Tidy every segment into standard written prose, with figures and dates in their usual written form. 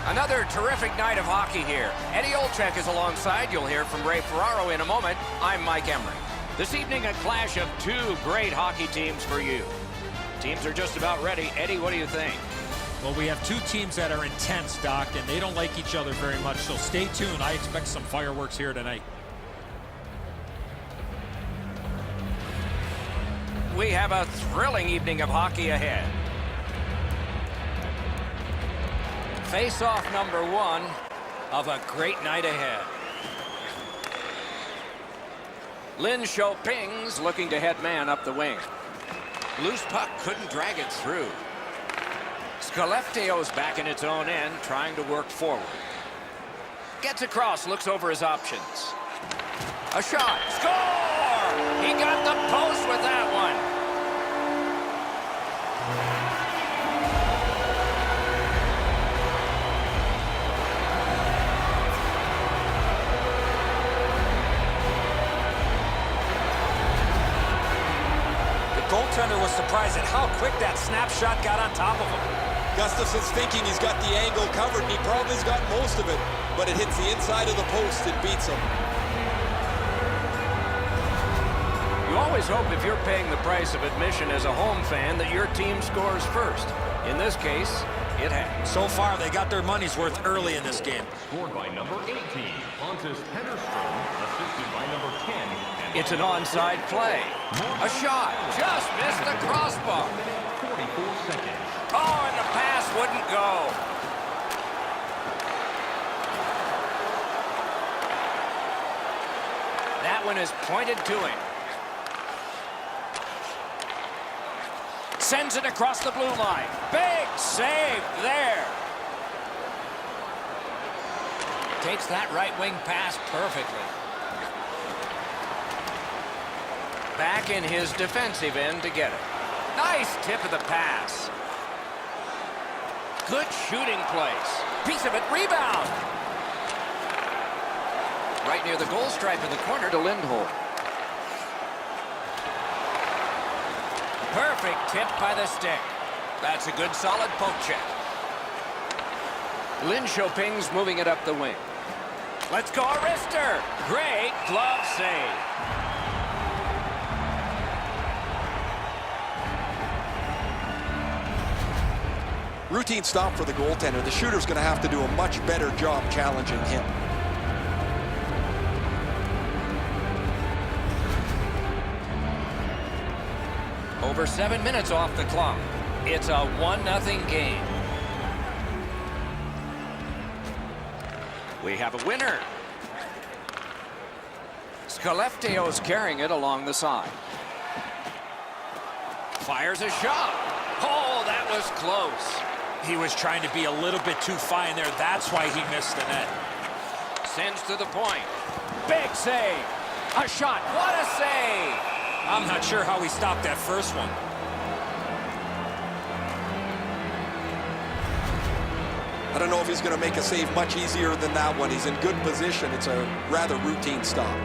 Another terrific night of hockey here. Eddie Olczyk is alongside. You'll hear from Ray Ferraro in a moment. I'm Mike Emery. This evening, a clash of two great hockey teams for you. Teams are just about ready. Eddie, what do you think? Well, we have two teams that are intense, Doc, and they don't like each other very much, so stay tuned. I expect some fireworks here tonight. We have a thrilling evening of hockey ahead. Face-off number one of a great night ahead. Lin Xiaoping's looking to head man up the wing. Loose puck couldn't drag it through. Skellefteå's back in its own end, trying to work forward. Gets across, looks over his options. A shot, score! He got the post with that one. Goaltender was surprised at how quick that snapshot got on top of him. Gustafson's thinking he's got the angle covered, and he probably's got most of it, but it hits the inside of the post and beats him. You always hope if you're paying the price of admission as a home fan that your team scores first. In this case, it has. So far, they got their money's worth early in this game. Scored by number 18, Pontus Henderstrom, assisted by number 10. It's an onside play. A shot. Just missed the crossbar. 44 seconds. Oh, and the pass wouldn't go. That one is pointed to him. Sends it across the blue line. Big save there. Takes that right wing pass perfectly. Back in his defensive end to get it. Nice tip of the pass. Good shooting place. Piece of it. Rebound. Right near the goal stripe in the corner to Lindholm. Perfect tip by the stick. That's a good solid poke check. Linköping's moving it up the wing. Let's go, Arister. Great glove save. Routine stop for the goaltender. The shooter's going to have to do a much better job challenging him. Over 7 minutes off the clock. It's a 1-0 game. We have a winner. Skellefteå's carrying it along the side. Fires a shot. Oh, that was close. He was trying to be a little bit too fine there. That's why he missed the net. Sends to the point. Big save. A shot. What a save. I'm not sure how he stopped that first one. I don't know if he's going to make a save much easier than that one. He's in good position. It's a rather routine stop.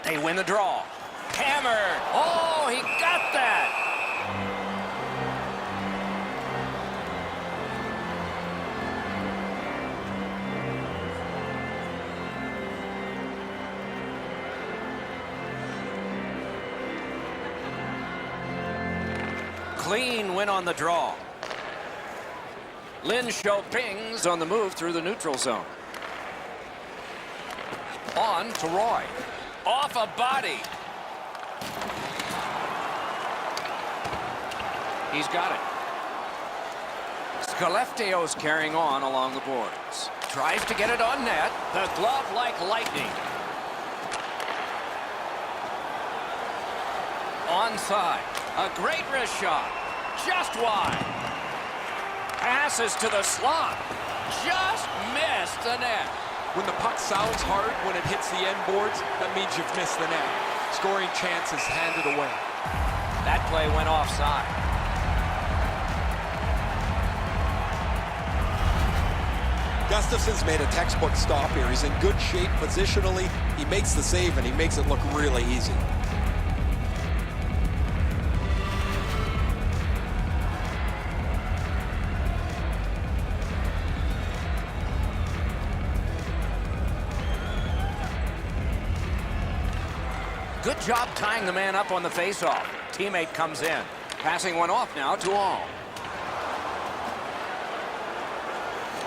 They win the draw. Hammered. Oh, he got that. Clean win on the draw. Linköping's on the move through the neutral zone. On to Roy. Off a body. He's got it. Skellefteå's carrying on along the boards. Tries to get it on net. The glove like lightning. Onside. A great wrist shot. Just wide. Passes to the slot. Just missed the net. When the puck sounds hard when it hits the end boards, that means you've missed the net. Scoring chance is handed away. That play went offside. Gustafson's made a textbook stop here. He's in good shape positionally. He makes the save, and he makes it look really easy. Good job tying the man up on the faceoff. Teammate comes in. Passing one off now to All.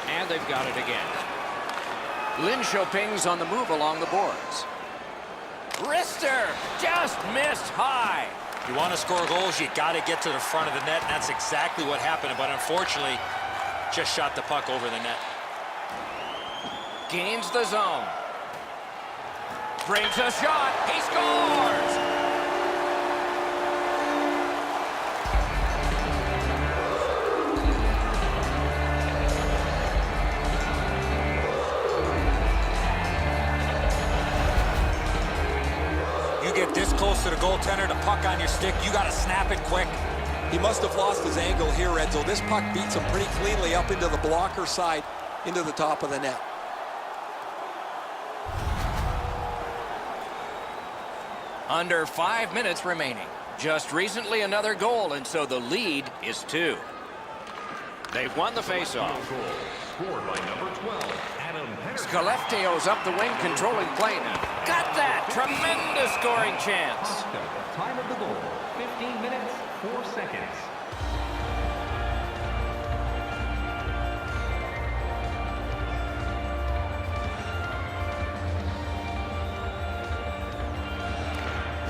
And they've got it again. Linköping's on the move along the boards. Rister just missed high. You want to score goals, you got to get to the front of the net, and that's exactly what happened. But unfortunately, just shot the puck over the net. Gains the zone. Brings a shot. He scores! You get this close to the goaltender, the puck on your stick, you got to snap it quick. He must have lost his angle here, Edzo. This puck beats him pretty cleanly up into the blocker side, into the top of the net. Under 5 minutes remaining. Just recently another goal, and so the lead is 2. They've won the faceoff. Scored by number 12, Adam Henderson. Skellefteå's up the wing, controlling play now. Got that! Tremendous scoring chance. Time of the goal, 15 minutes, 4 seconds.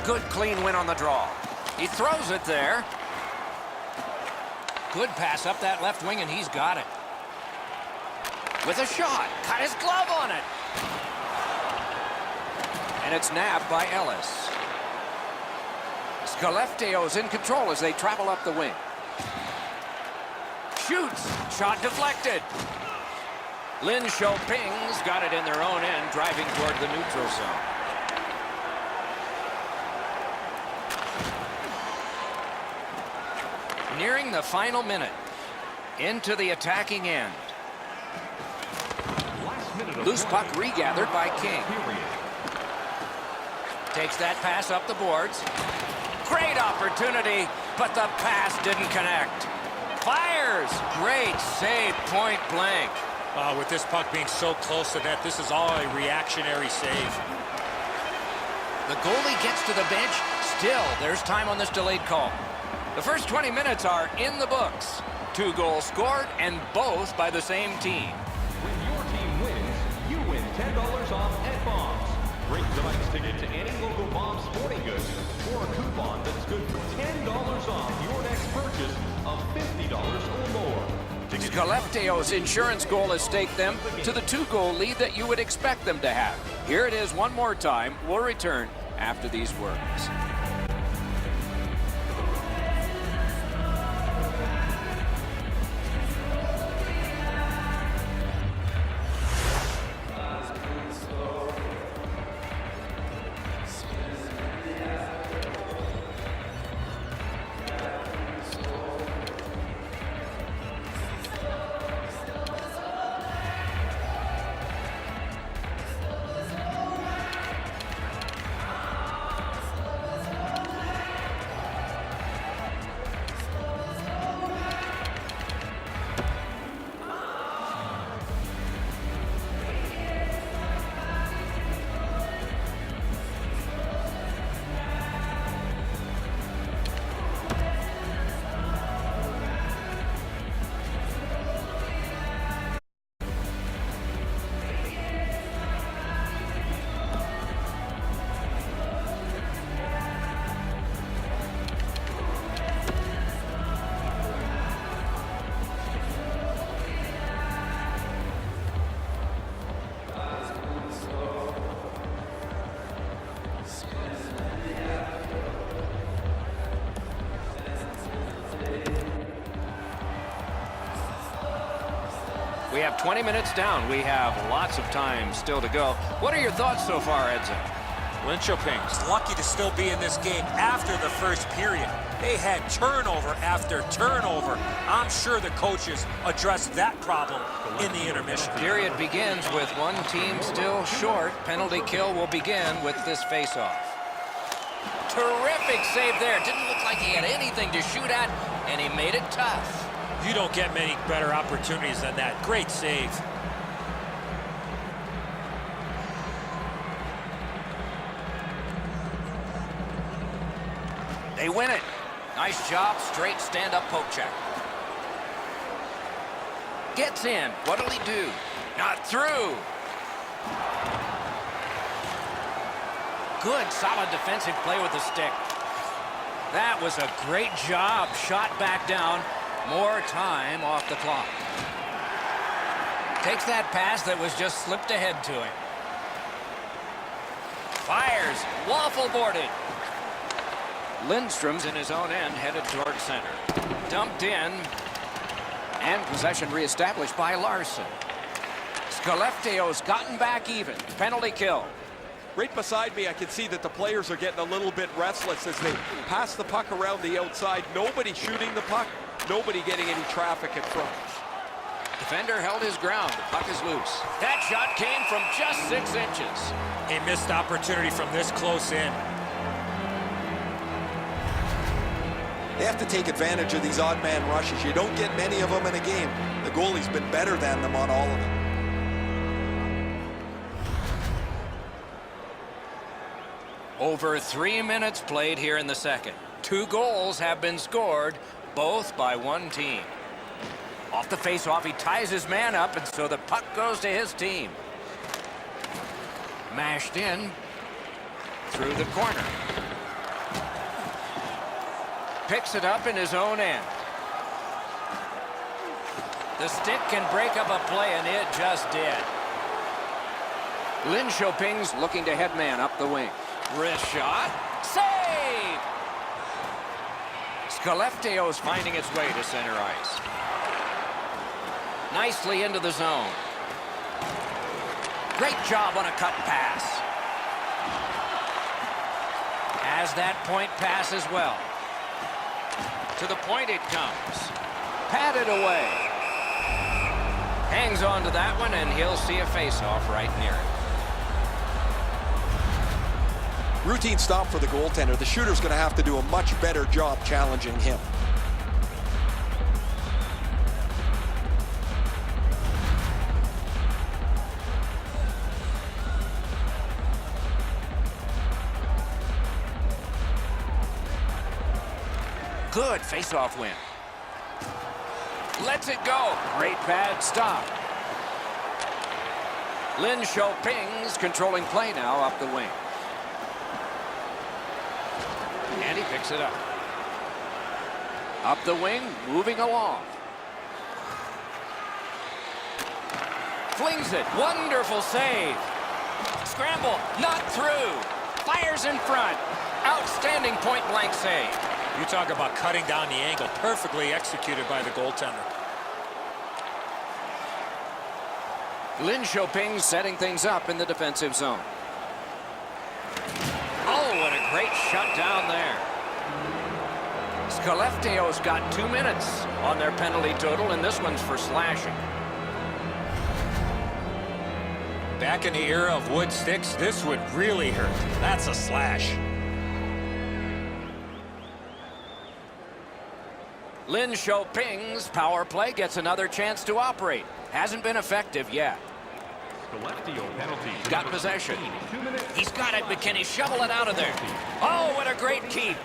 Good clean win on the draw. He throws it there. Good pass up that left wing, and he's got it. With a shot. Got his glove on it. And it's nabbed by Ellis. Skellefteå's in control as they travel up the wing. Shoots. Shot deflected. Linköping's got it in their own end, driving toward the neutral zone. Nearing the final minute. Into the attacking end. Loose puck regathered by King. Takes that pass up the boards. Great opportunity, but the pass didn't connect. Fires. Great save, point blank. With this puck being so close to that, this is all a reactionary save. The goalie gets to the bench. Still, there's time on this delayed call. The first 20 minutes are in the books. 2 goals scored, and both by the same team. When your team wins, you win $10 off at Bob's. Bring tonight's ticket to any local Bob's Sporting Goods for a coupon that's good for $10 off your next purchase of $50 or more. Skellefteå's insurance goal has staked them to the 2-goal lead that you would expect them to have. Here it is one more time. We'll return after these words. We have 20 minutes down. We have lots of time still to go. What are your thoughts so far, Edson? Linköping's lucky to still be in this game after the first period. They had turnover after turnover. I'm sure the coaches addressed that problem in the intermission. Period begins with one team still short. Penalty kill will begin with this faceoff. Terrific save there. Didn't look like he had anything to shoot at, and he made it tough. You don't get many better opportunities than that. Great save. They win it. Nice job, straight stand-up poke check. Gets in. What'll he do? Not through. Good, solid defensive play with the stick. That was a great job. Shot back down. More time off the clock. Takes that pass that was just slipped ahead to him. Fires. Waffle boarded. Lindstrom's in his own end, headed toward center. Dumped in. And possession reestablished by Larson. Skellefteå's gotten back even. Penalty kill. Right beside me, I can see that the players are getting a little bit restless as they pass the puck around the outside. Nobody shooting the puck. Nobody getting any traffic in front. Defender held his ground. The puck is loose. That shot came from just 6 inches. A missed opportunity from this close in. They have to take advantage of these odd man rushes. You don't get many of them in a game. The goalie's been better than them on all of them. Over 3 minutes played here in the second. 2 goals have been scored, both by one team. Off the face-off, he ties his man up, and so the puck goes to his team. Mashed in through the corner. Picks it up in his own end. The stick can break up a play, and it just did. Lin Choping's looking to head man up the wing. Wrist shot. Save! Skellefteå's finding its way to center ice. Nicely into the zone. Great job on a cut pass. Has that point pass as well. To the point it comes. Patted away. Hangs on to that one, and he'll see a face-off right near it. Routine stop for the goaltender. The shooter's going to have to do a much better job challenging him. Good face-off win. Lets it go. Great pad stop. Lin Choping's controlling play now up the wing. And he picks it up. Up the wing, moving along. Flings it. Wonderful save. Scramble. Not through. Fires in front. Outstanding point-blank save. You talk about cutting down the angle. Perfectly executed by the goaltender. Lin Choping setting things up in the defensive zone. Oh, what a great shutdown there. Skellefteå's got 2 minutes on their penalty total, and this one's for slashing. Back in the era of wood sticks, this would really hurt. That's a slash. Lin Choping's power play gets another chance to operate. Hasn't been effective yet. He's got possession. He's got it, but can he shovel it out of there? Oh, what a great keep.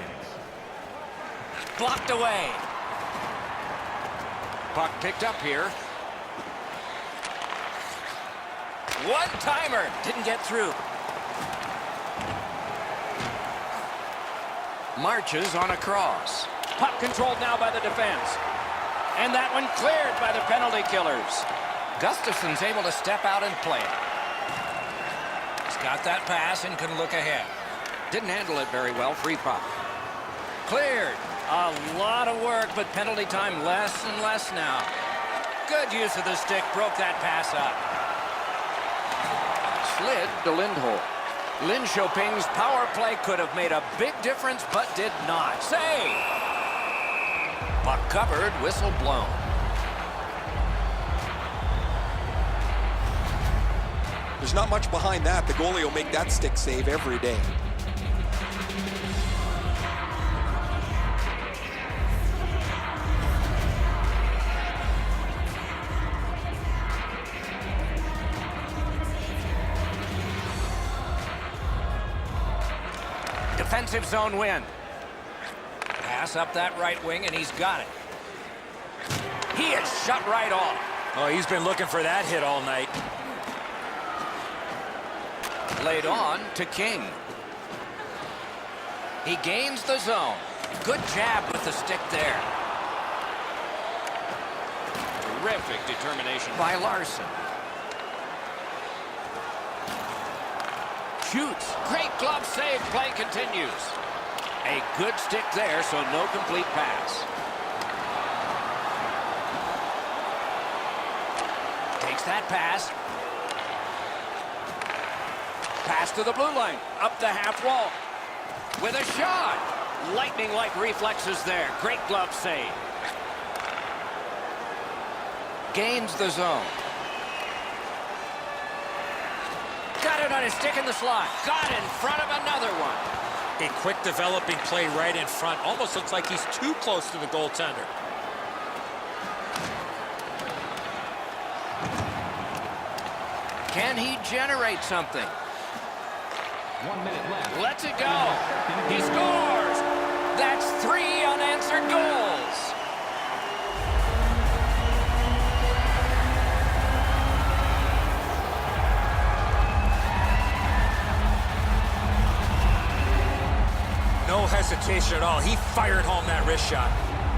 Blocked away. Puck picked up here. One-timer. Didn't get through. Marches on a cross. Puck controlled now by the defense. And that one cleared by the penalty killers. Gustafson's able to step out and play it. He's got that pass and can look ahead. Didn't handle it very well. Free puck. Cleared. A lot of work, but penalty time less and less now. Good use of the stick. Broke that pass up. Slid to Lindholm. Lin Choping's power play could have made a big difference, but did not. Save! Puck covered, whistle blown. There's not much behind that. The goalie will make that stick save every day. Defensive zone win. Pass up that right wing, and he's got it. He is shut right off. Oh, he's been looking for that hit all night. Laid on to King. He gains the zone. Good jab with the stick there. Terrific determination by Larson. Shoots. Great glove save. Play continues. A good stick there, so no complete pass. Takes that pass. Pass to the blue line. Up the half wall. With a shot. Lightning-like reflexes there. Great glove save. Gains the zone. Got it on his stick in the slot. Got in front of another one. A quick developing play right in front. Almost looks like he's too close to the goaltender. Can he generate something? 1 minute left. Lets it go. He scores. That's 3 unanswered goals. No hesitation at all. He fired home that wrist shot.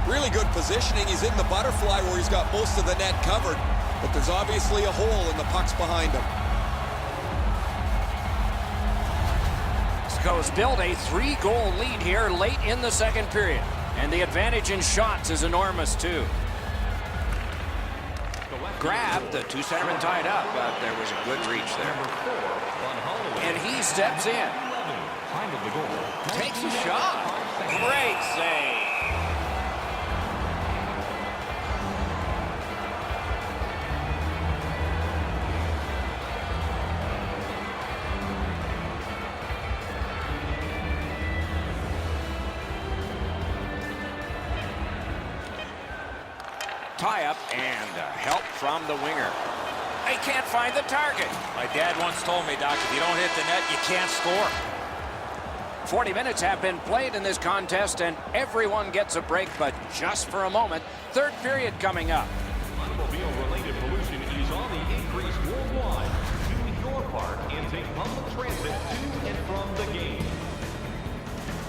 Really good positioning. He's in the butterfly where he's got most of the net covered, but there's obviously a hole and the puck's behind him. Sco's built a 3-goal lead here late in the second period, and the advantage in shots is enormous too. Grabbed, the two centermen tied up, but there was a good reach there. And he steps in. Time of the goal. Takes a shot. Great save. Tie-up and help from the winger. They can't find the target. My dad once told me, Doc, if you don't hit the net, you can't score. 40 minutes have been played in this contest, and everyone gets a break, but just for a moment. Third period coming up. Automobile-related pollution is on the increase worldwide. Do your part and take public transit to and from the game.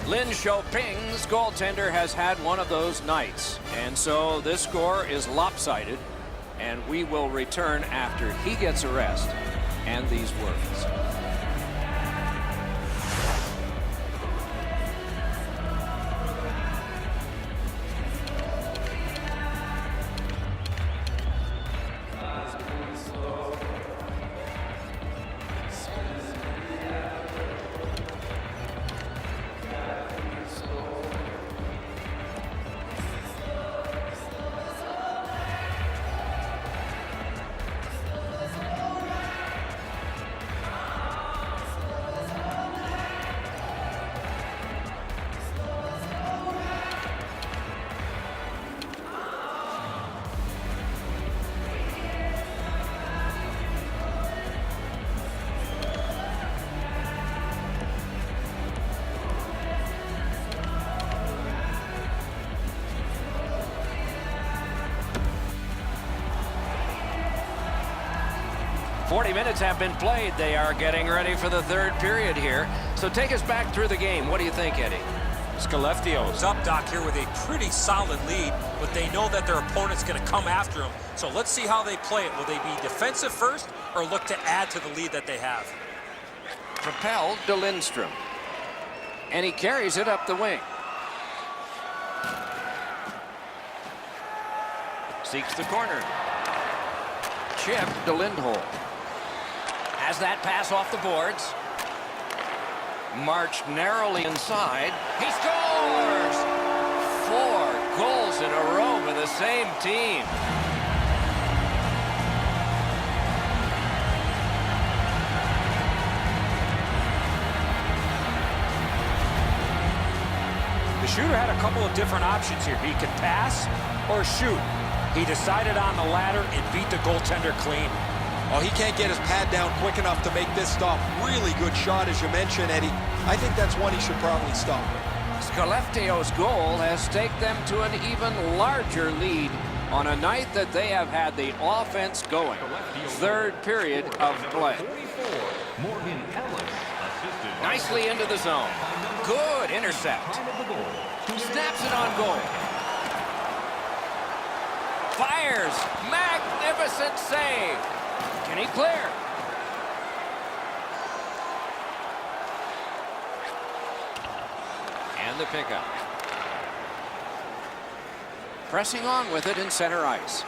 Lin Xiaoping's goaltender has had one of those nights, and so this score is lopsided, and we will return after he gets a rest and these words. Forty minutes have been played. They are getting ready for the third period here. So take us back through the game. What do you think, Eddie? Skellefteå's up, Doc, here with a pretty solid lead, but they know that their opponent's going to come after them. So let's see how they play it. Will they be defensive first or look to add to the lead that they have? Propelled to Lindstrom. And he carries it up the wing. Seeks the corner. Chip to Lindholm. Has that pass off the boards. Marched narrowly inside. He scores! 4 goals in a row for the same team. The shooter had a couple of different options here. He could pass or shoot. He decided on the latter and beat the goaltender clean. Oh, he can't get his pad down quick enough to make this stop. Really good shot, as you mentioned, Eddie. I think that's one he should probably stop. Skellefteå's goal has taken them to an even larger lead on a night that they have had the offense going. Third period of play. Nicely into the zone. Good intercept. Snaps it on goal. Fires. Magnificent save. Can he clear? And the pickup. Pressing on with it in center ice.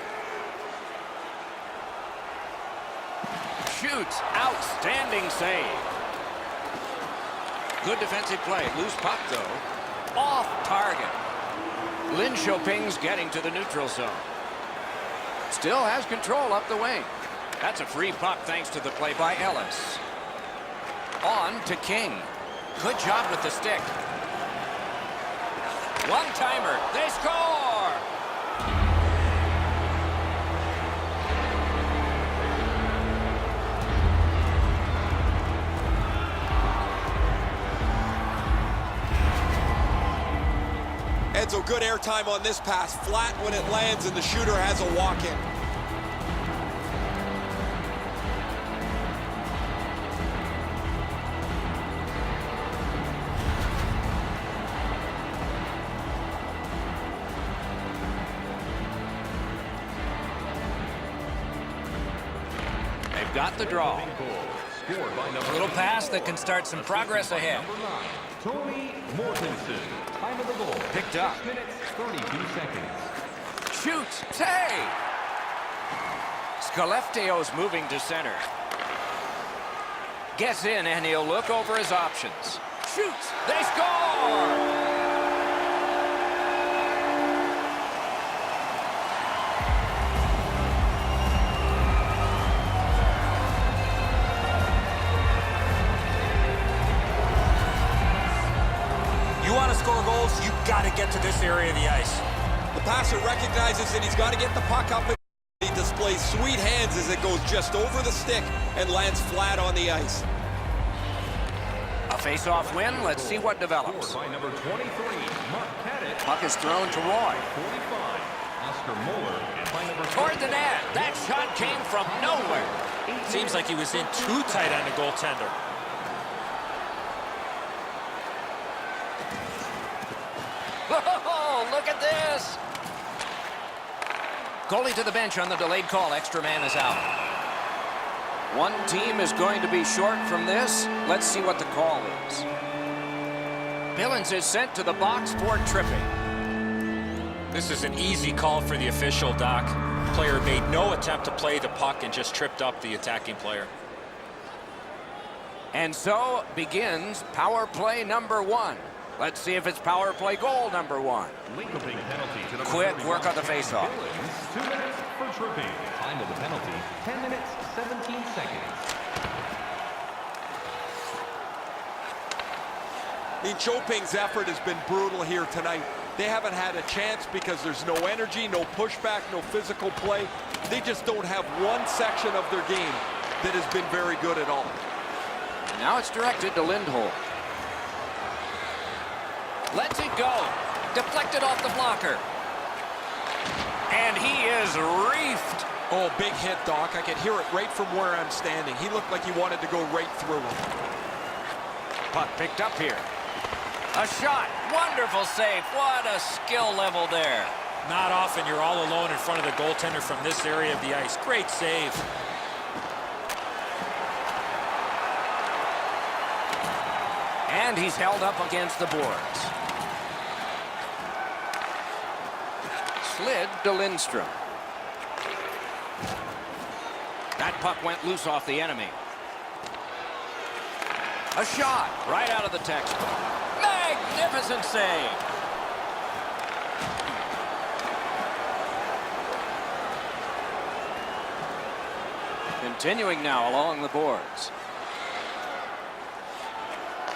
Shoots. Outstanding save. Good defensive play. Loose puck, though. Off target. Lin Xiaoping's getting to the neutral zone. Still has control up the wing. That's a free puck thanks to the play by Ellis. On to King. Good job with the stick. One-timer. They score! Edzo, good airtime on this pass. Flat when it lands, and the shooter has a walk-in. They've got the draw. A little pass that can start some progress ahead. Tony Mortensen. Time of the goal. Picked up. 6 minutes, 32 seconds. Shoots. Tay! Skellefteå's moving to center. Gets in, and he'll look over his options. Shoots. They score! You want to score goals, you got to get to this area of the ice. The passer recognizes that he's got to get the puck up. He displays sweet hands as it goes just over the stick and lands flat on the ice. A face-off win. Let's see what develops. By number 23, Mark Pettit. Puck is thrown to Roy. 45, Oscar Muller. And by number Toward the net. That shot came from nowhere. Seems like he was in too tight on the goaltender. Oh, look at this. Goalie to the bench on the delayed call. Extra man is out. One team is going to be short from this. Let's see what the call is. Billings is sent to the box for tripping. This is an easy call for the official, Doc. Player made no attempt to play the puck and just tripped up the attacking player. And so begins power play number 1. Let's see if it's power play goal number 1. Linkoping penalty to number Quick 31, work on the faceoff. Billings, 2 minutes for tripping. Time of the penalty, 10 minutes, 17 seconds. I mean, Choping's effort has been brutal here tonight. They haven't had a chance because there's no energy, no pushback, no physical play. They just don't have one section of their game that has been very good at all. Now it's directed to Lindholm. Lets it go. Deflected off the blocker. And he is reefed. Oh, big hit, Doc. I could hear it right from where I'm standing. He looked like he wanted to go right through him. Puck picked up here. A shot. Wonderful save. What a skill level there. Not often you're all alone in front of the goaltender from this area of the ice. Great save. And he's held up against the boards. Slid to Lindstrom. That puck went loose off the enemy. A shot right out of the textbook. Magnificent save. Continuing now along the boards.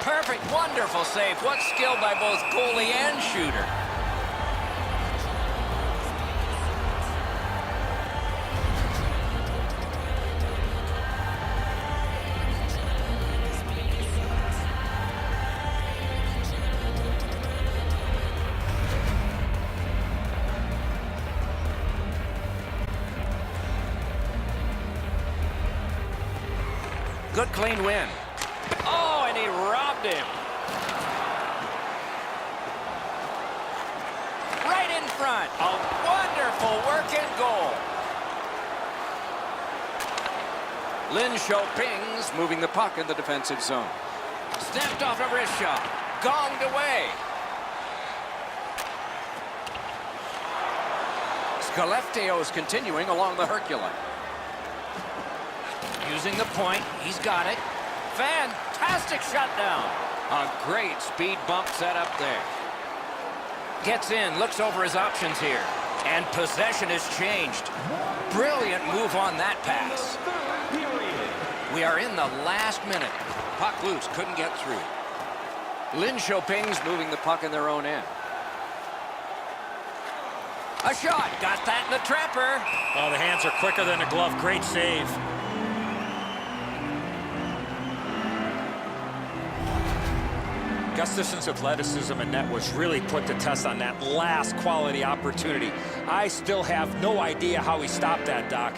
Perfect, wonderful save. What skill by both goalie and shooter. Good clean win. Oh, and he robbed him. Right in front. A wonderful work and goal. Lin Ping's moving the puck in the defensive zone. Snapped off a wrist shot. Gonged away. Skellefteå's continuing along the Herculane. Using the point, he's got it. Fantastic shutdown. A great speed bump set up there. Gets in, looks over his options here. And possession has changed. Brilliant move on that pass. We are in the last minute. Puck loose, couldn't get through. Linköping's moving the puck in their own end. A shot. Got that in the trapper. Oh, the hands are quicker than a glove. Great save. Gustafson's athleticism and net was really put to test on that last quality opportunity. I still have no idea how he stopped that, Doc.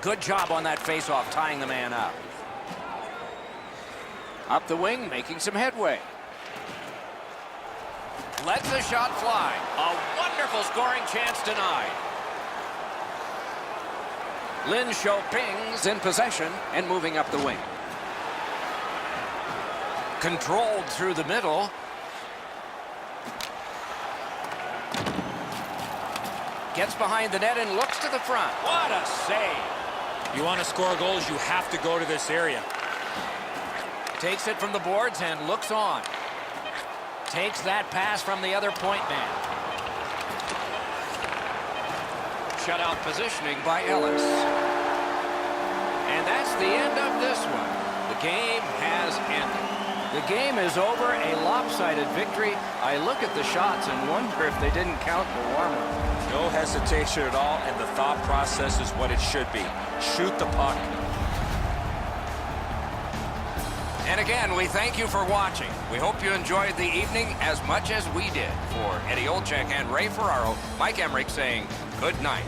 Good job on that faceoff, tying the man up. Up the wing, making some headway. Lets the shot fly. A wonderful scoring chance denied. Linköping's in possession and moving up the wing. Controlled through the middle. Gets behind the net and looks to the front. What a save. You want to score goals, you have to go to this area. Takes it from the boards and looks on. Takes that pass from the other point man. Shutout positioning by Ellis. And that's the end of this one. The game has ended. The game is over, a lopsided victory. I look at the shots and wonder if they didn't count the warm-up. No hesitation at all, and the thought process is what it should be. Shoot the puck. And again, we thank you for watching. We hope you enjoyed the evening as much as we did. For Eddie Olczyk and Ray Ferraro, Mike Emmerich saying good night.